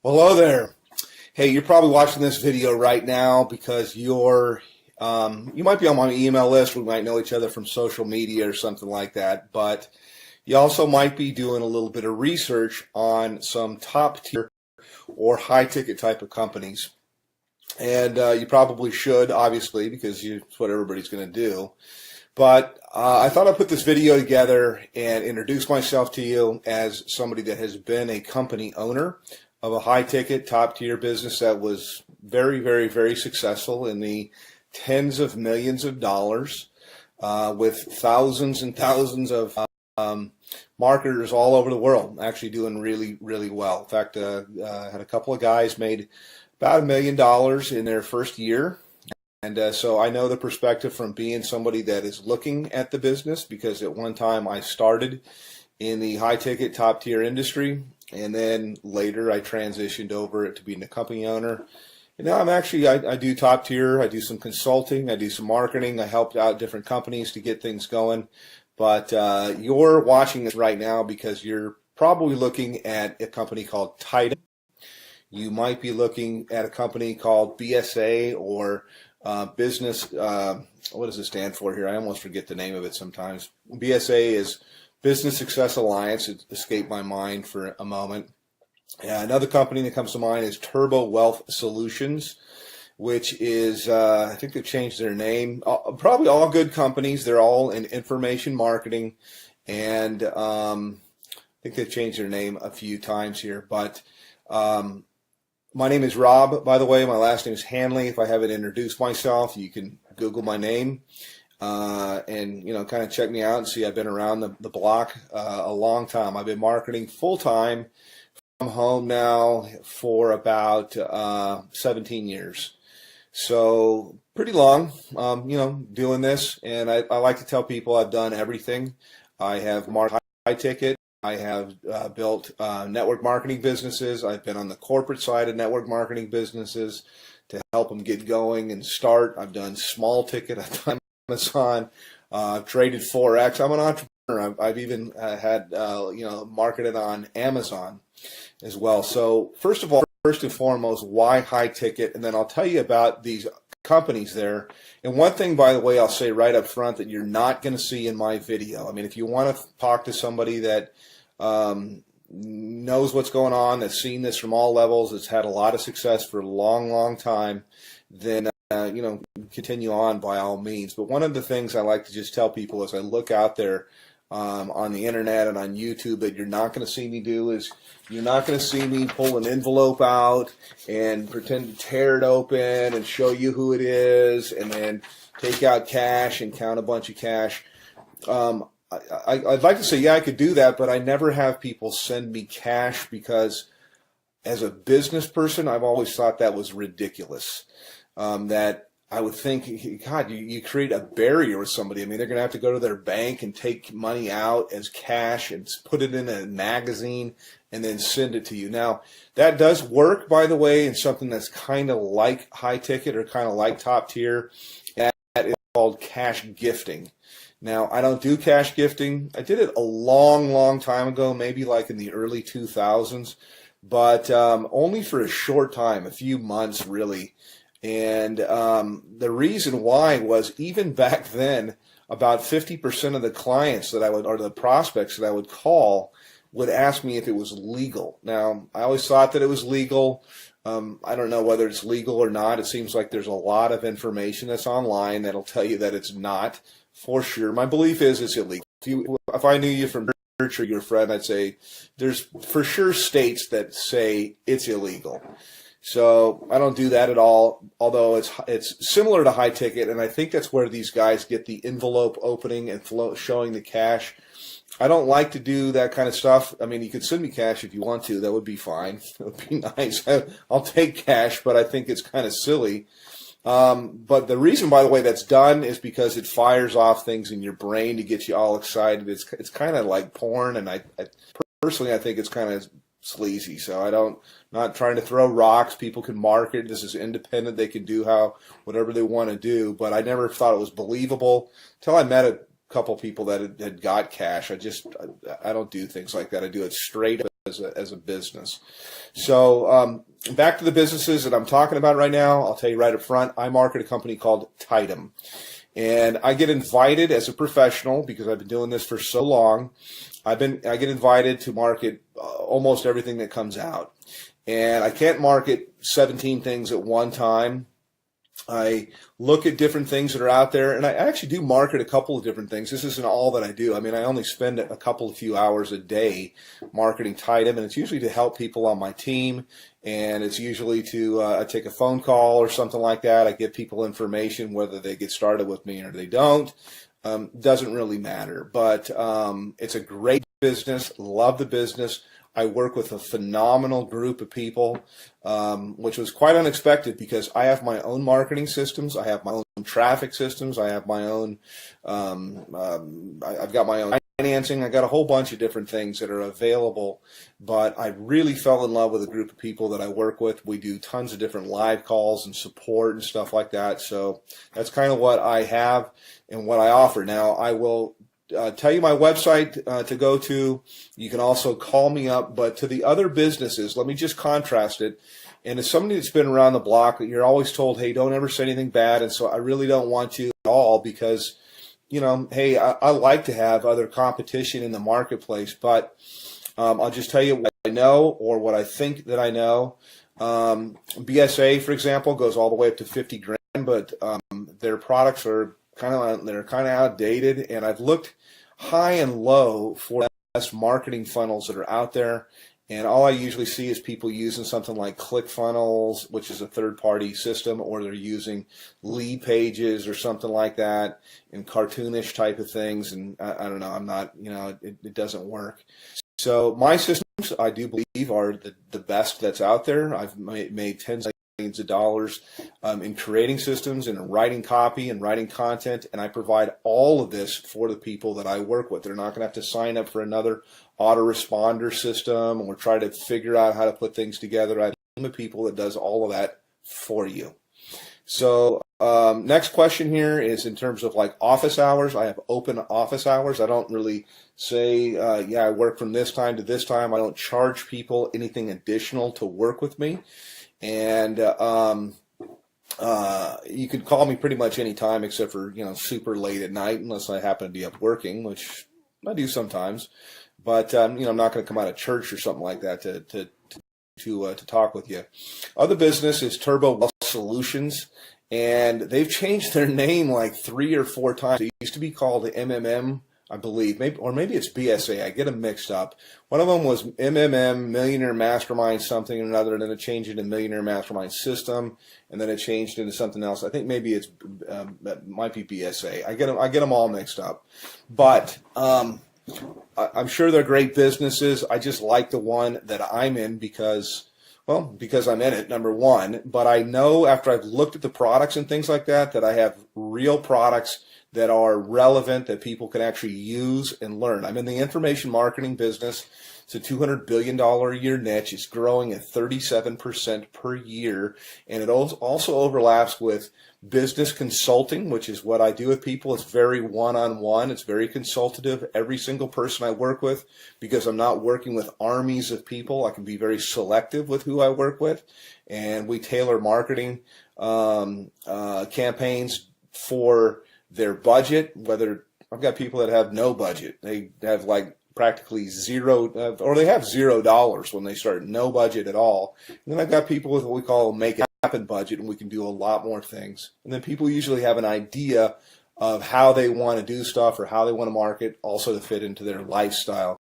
Well, hello there. Hey, you're probably watching this video right now because you might be on my email list. We might know each other from social media or something like that. But you also might be doing a little bit of research on some top tier or high ticket type of companies. And you probably should, obviously, because it's what everybody's going to do. But I thought I'd put this video together and introduce myself to you as somebody that has been a company owner of a high-ticket, top-tier business that was very, very, very successful in the tens of millions of dollars with thousands and thousands of marketers all over the world, actually doing really, really well. In fact, I had a couple of guys made about $1 million in their first year. And so I know the perspective from being somebody that is looking at the business, because at one time I started in the high-ticket, top-tier industry, and then later I transitioned over to being a company owner. And now I do top-tier, I do some consulting, I do some marketing, I helped out different companies to get things going. But you're watching this right now because you're probably looking at a company called Tidom. You might be looking at a company called BSA or business, what does it stand for here? I almost forget the name of it sometimes. BSA is Business Success Alliance. It escaped my mind for a moment. Another company that comes to mind is Turbo Wealth Solutions, which is, I think they've changed their name. Probably all good companies. They're all in information marketing. And I think they've changed their name a few times here. But my name is Rob, by the way. My last name is Hanley. If I haven't introduced myself, you can Google my name and kind of check me out and see I've been around the block a long time. I've been marketing full-time from home now for about 17 years. So pretty long, doing this. And I like to tell people I've done everything. I have marketed high ticket. I have built network marketing businesses. I've been on the corporate side of network marketing businesses to help them get going and start. I've done small ticket. I've done Amazon. I've traded Forex. I'm an entrepreneur. I've even had marketed on Amazon as well. So first and foremost, why high ticket? And then I'll tell you about these companies there. And one thing, by the way, I'll say right up front that you're not going to see in my video. I mean, if you want to talk to somebody that knows what's going on, that's seen this from all levels, that's had a lot of success for a long, long time, then continue on by all means. But one of the things I like to just tell people as I look out there on the internet and on YouTube that you're not going to see me do is you're not going to see me pull an envelope out and pretend to tear it open and show you who it is and then take out cash and count a bunch of cash. I'd like to say, yeah, I could do that, but I never have people send me cash because as a business person, I've always thought that was ridiculous. That I would think, God, you create a barrier with somebody. I mean, they're going to have to go to their bank and take money out as cash and put it in a magazine and then send it to you. Now, that does work, by the way, in something that's kind of like high ticket or kind of like top tier. That is called cash gifting. Now, I don't do cash gifting. I did it a long, long time ago, maybe like in the early 2000s, but only for a short time, a few months really. And the reason why was even back then, about 50% of the clients that I would, or the prospects that I would call, would ask me if it was legal. Now, I always thought that it was legal. I don't know whether it's legal or not. It seems like there's a lot of information that's online that'll tell you that it's not for sure. My belief is it's illegal. If I knew you from church or your friend, I'd say there's for sure states that say it's illegal. So I don't do that at all, although it's similar to high ticket, and I think that's where these guys get the envelope opening and showing the cash. I don't like to do that kind of stuff. I mean, you could send me cash if you want to. That would be fine. It would be nice. I'll take cash, but I think it's kind of silly. But the reason, by the way, that's done is because it fires off things in your brain to get you all excited. It's kind of like porn, and I personally think it's kind of sleazy. So not trying to throw rocks. People can market. This is independent. They can do whatever they want to do. But I never thought it was believable until I met a couple people that had got cash. I don't do things like that. I do it straight as a business. So back to the businesses that I'm talking about right now. I'll tell you right up front, I market a company called Tidom. And I get invited as a professional, because I've been doing this for so long, I get invited to market almost everything that comes out. And I can't market 17 things at one time. I look at different things that are out there, and I actually do market a couple of different things. This isn't all that I do. I mean, I only spend a few hours a day marketing Tidem, and it's usually to help people on my team, and it's usually to I take a phone call or something like that. I give people information, whether they get started with me or they don't. Doesn't really matter, but it's a great business. Love the business. I work with a phenomenal group of people, which was quite unexpected, because I have my own marketing systems. I have my own traffic systems. I have my own, I've got my own financing. I got a whole bunch of different things that are available, but I really fell in love with a group of people that I work with. We do tons of different live calls and support and stuff like that. So that's kind of what I have and what I offer. Now, I will tell you my website to go to. You can also call me up. But to the other businesses, let me just contrast it. And as somebody that's been around the block, you're always told, hey, don't ever say anything bad. And so I really don't want to at all, because, you know, hey, I like to have other competition in the marketplace. But I'll just tell you what I know, or what I think that I know. BSA, for example, goes all the way up to 50 grand, but their products are kind of outdated, and I've looked high and low for the best marketing funnels that are out there, and all I usually see is people using something like ClickFunnels, which is a third-party system, or they're using lead pages or something like that, and cartoonish type of things, and I don't know, I'm not, you know, it doesn't work. So my systems, I do believe, are the best that's out there. I've made tens of millions of dollars in creating systems and writing copy and writing content, and I provide all of this for the people that I work with. They're not going to have to sign up for another autoresponder system or try to figure out how to put things together. I have a team of people that does all of that for you. So next question here is in terms of like office hours. I have open office hours. I don't really say, yeah, I work from this time to this time. I don't charge people anything additional to work with me. And you can call me pretty much any time, except for, you know, super late at night, unless I happen to be up working, which I do sometimes. But you know, I'm not going to come out of church or something like that to talk with you. Other business is Turbo Wealth Solutions, and they've changed their name like 3 or 4 times. It used to be called MMM, I believe, maybe it's BSA. I get them mixed up. One of them was MMM, Millionaire Mastermind something or another, and then it changed into Millionaire Mastermind System, and then it changed into something else. I think maybe it might be BSA. I get them all mixed up, but I'm sure they're great businesses. I just like the one that I'm in because I'm in it, number one. But I know after I've looked at the products and things like that, that I have real products that are relevant, that people can actually use and learn. I'm in the information marketing business. It's a $200 billion a year niche. It's growing at 37% per year. And it also overlaps with business consulting, which is what I do with people. It's very one-on-one. It's very consultative. Every single person I work with, because I'm not working with armies of people, I can be very selective with who I work with. And we tailor marketing campaigns for their budget. Whether I've got people that have no budget, they have like practically zero, or they have $0 when they start, no budget at all. And then I've got people with what we call a make it happen budget, and we can do a lot more things. And then people usually have an idea of how they want to do stuff or how they want to market, also to fit into their lifestyle.